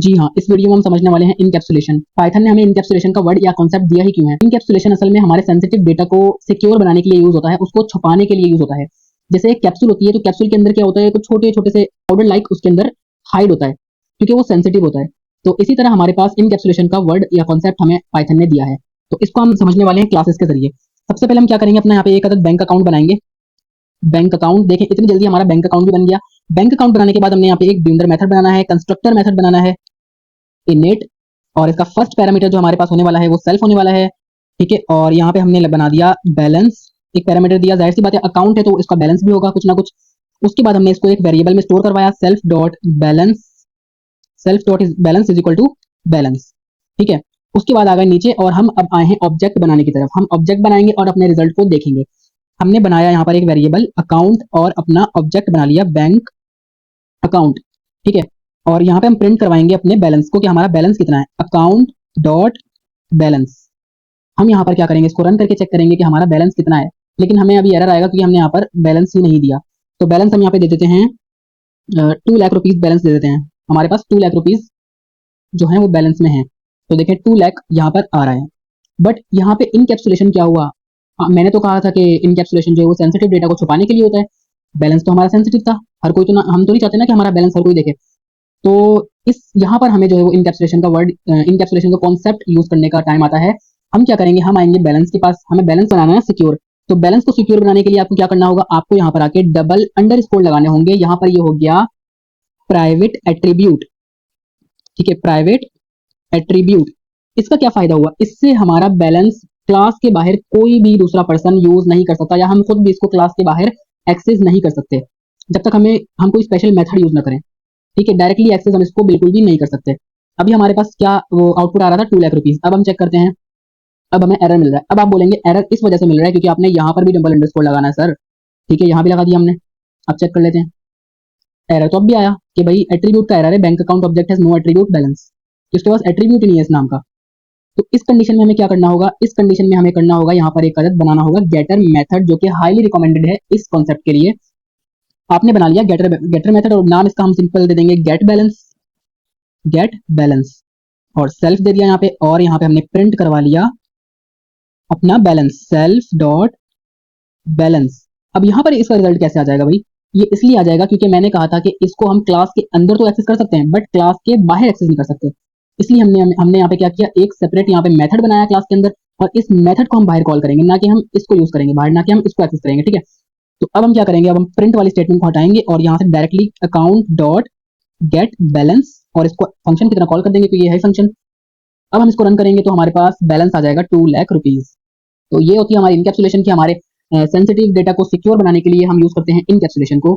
जी हाँ, इस वीडियो में हम समझने वाले हैं इनकैप्सुलेशन। पाइथन ने हमें इनकैप्सुलेशन का वर्ड या कॉन्सेप्ट दिया ही क्यों है। इनकैप्सुलेशन असल में हमारे सेंसिटिव डेटा को सिक्योर बनाने के लिए यूज होता है, उसको छुपाने के लिए यूज होता है। जैसे एक कैप्सूल होती है, तो कैप्सूल के अंदर क्या होता है, कुछ छोटे छोटे से पाउडर लाइक उसके अंदर हाइड होता है, क्योंकि वो सेंसिटिव होता है। तो इसी तरह हमारे पास इनकैप्सुलेशन का वर्ड या कॉन्सेप्ट हमें पाइथन ने दिया है, तो इसको हम समझने वाले हैं क्लासेस के जरिए। सबसे पहले हम क्या करेंगे, अपना यहाँ पे एक अदद बैंक अकाउंट बनाएंगे। बैंक अकाउंट देखें, इतनी जल्दी हमारा बैंक अकाउंट भी बन गया। बैंक अकाउंट बनाने के बाद हमने यहाँ पे एक बिल्डर मेथड बनाना है, कंस्ट्रक्टर मेथड बनाना है, इनिट, और इसका फर्स्ट पैरामीटर जो हमारे पास होने वाला है वो सेल्फ होने वाला है। ठीक है, और यहाँ पे हमने बना दिया बैलेंस, एक पैरामीटर दिया। जाहिर सी बात है, अकाउंट है तो इसका बैलेंस भी होगा कुछ ना कुछ। उसके बाद हमने इसको एक वेरिएबल में स्टोर करवाया, self dot balance, self dot balance is equal to balance. ठीक है, उसके बाद आ गए नीचे और हम अब आए हैं ऑब्जेक्ट बनाने की तरफ। हम ऑब्जेक्ट बनाएंगे और अपने रिजल्ट को देखेंगे। हमने बनाया यहाँ पर एक वेरिएबल अकाउंट और अपना ऑब्जेक्ट बना लिया बैंक अकाउंट। ठीक है, और यहाँ पे हम प्रिंट करवाएंगे अपने बैलेंस को कि हमारा बैलेंस कितना है, अकाउंट डॉट बैलेंस। हम यहाँ पर क्या करेंगे, इसको रन करके चेक करेंगे कि हमारा बैलेंस कितना है, लेकिन हमें अभी एरर आएगा क्योंकि हमने यहाँ पर बैलेंस ही नहीं दिया। तो बैलेंस हम यहाँ पे दे देते हैं 2 लाख रुपीज बैलेंस दे देते हैं। हमारे पास 2 लाख रुपीज जो है वो बैलेंस में है। तो देखें 2 लाख यहाँ पर आ रहा है। बट यहाँ पे इनकैप्सुलेशन क्या हुआ, मैंने तो कहा था कि इनकैप्सुलेशन जो है वो सेंसिटिव डेटा को छुपाने के लिए होता है। बैलेंस तो हमारा सेंसिटिव था, हर कोई तो ना, हम तो नहीं चाहते ना कि हमारा बैलेंस हर कोई देखे। तो इस यहाँ पर हमें जो है वो इनकैप्सुलेशन का वर्ड, इनकैप्सुलेशन का कॉन्सेप्ट यूज करने का टाइम आता है। हम क्या करेंगे, हम आएंगे बैलेंस के पास, हमें बैलेंस बनाना है सिक्योर। तो बैलेंस को सिक्योर बनाने के लिए आपको क्या करना होगा, आपको यहाँ पर आके डबल अंडरस्कोर लगाने होंगे। यहाँ पर ये हो गया प्राइवेट एट्रीब्यूट। ठीक है, प्राइवेट एट्रीब्यूट। इसका क्या फायदा हुआ, इससे हमारा बैलेंस क्लास के बाहर कोई भी दूसरा पर्सन यूज नहीं कर सकता, या हम खुद भी इसको क्लास के बाहर एक्सेस नहीं कर सकते जब तक हम कोई स्पेशल मेथड यूज ना करें। ठीक है, डायरेक्टली एक्सेस हम इसको बिल्कुल भी नहीं कर सकते। अभी हमारे पास क्या वो आउटपुट आ रहा था 2 लाख रुपीज। अब हम चेक करते हैं, अब हमें एरर मिल रहा है। अब आप बोलेंगे एरर इस वजह से मिल रहा है क्योंकि आपने यहाँ पर भी डबल अंडरस्कोर लगाना है सर। ठीक है, यहाँ भी लगा दिया हमने। अब चेक कर लेते हैं, एरर तो अब भी आया कि भाई एट्रीब्यूट का एरर है, bank account object has no attribute balance. इसके पास एट्रीब्यूट ही नहीं है इस नाम का। तो इस कंडीशन में हमें क्या करना होगा, इस कंडीशन में हमें करना होगा यहाँ पर एक अदद बनाना होगा गेटर मेथड, जो कि हाईली रिकमेंडेड है इस कॉन्सेप्ट के लिए। आपने बना लिया गेटर मेथड और नाम इसका हम सिंपल दे देंगे गेट बैलेंस, गेट बैलेंस, और सेल्फ दे दिया यहाँ पे, और यहाँ पे हमने प्रिंट करवा लिया अपना बैलेंस, सेल्फ डॉट बैलेंस। अब यहाँ पर इसका रिजल्ट कैसे आ जाएगा भाई, ये इसलिए आ जाएगा क्योंकि मैंने कहा था कि इसको हम क्लास के अंदर तो एक्सेस कर सकते हैं बट क्लास के बाहर एक्सेस नहीं कर सकते। इसलिए हमने यहाँ पे क्या किया, एक सेपरेट यहाँ पे मेथड बनाया क्लास के अंदर, और इस मेथड को हम बाहर कॉल करेंगे, ना कि हम इसको यूज करेंगे बाहर, ना कि हम इसको एक्सेस करेंगे। ठीक है, तो अब हम क्या करेंगे, अब हम प्रिंट वाली स्टेटमेंट को हटाएंगे और यहाँ से directly account dot gate balance, और इसको फंक्शन की तरह कॉल कर देंगे क्योंकि ये है फंक्शन। अब हम इसको रन करेंगे तो हमारे पास बैलेंस आ जाएगा 2 लाख रुपीज। तो ये होती है हमारी इनकैप्सुलेशन की। हमारे सेंसिटिव डेटा को सिक्योर बनाने के लिए हम यूज करते हैं इनकैप्सुलेशन को।